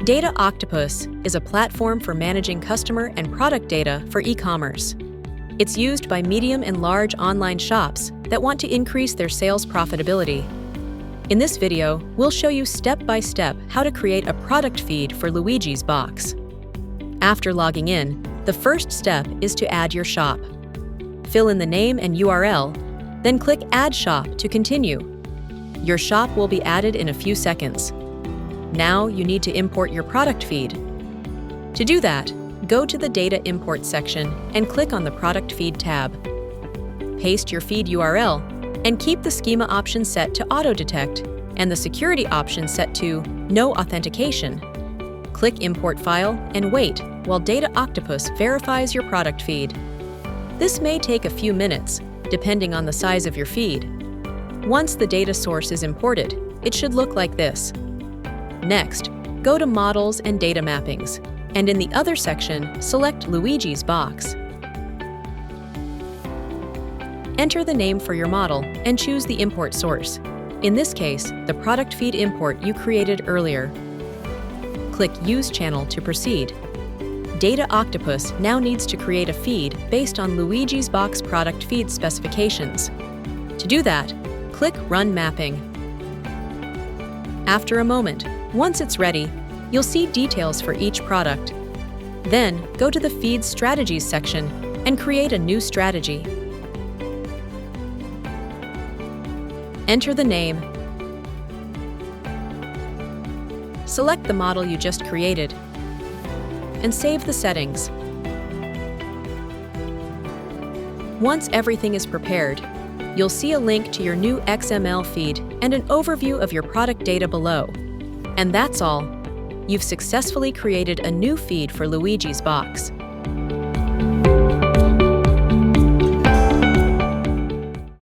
Data Octopus is a platform for managing customer and product data for e-commerce. It's used by medium and large online shops that want to increase their sales profitability. In this video, we'll show you step-by-step how to create a product feed for Luigi's box. After logging in, the first step is to add your shop. Fill in the name and URL, then click Add Shop to continue. Your shop will be added in a few seconds. Now you need to import your product feed. To do that, go to the Data Import section and click on the Product Feed tab. Paste your feed URL and keep the schema option set to auto-detect and the security option set to No Authentication. Click Import File and wait while Data Octopus verifies your product feed. This may take a few minutes, depending on the size of your feed. Once the data source is imported, it should look like this. Next, go to Models and Data Mappings, and in the Other section, select Luigi's box. Enter the name for your model and choose the import source. In this case, the product feed import you created earlier. Click Use Channel to proceed. Data Octopus now needs to create a feed based on Luigi's box product feed specifications. To do that, click Run Mapping. After a moment, once it's ready, you'll see details for each product. Then, go to the Feed Strategies section and create a new strategy. Enter the name. Select the model you just created and save the settings. Once everything is prepared, you'll see a link to your new XML feed and an overview of your product data below. And that's all. You've successfully created a new feed for Luigi's box.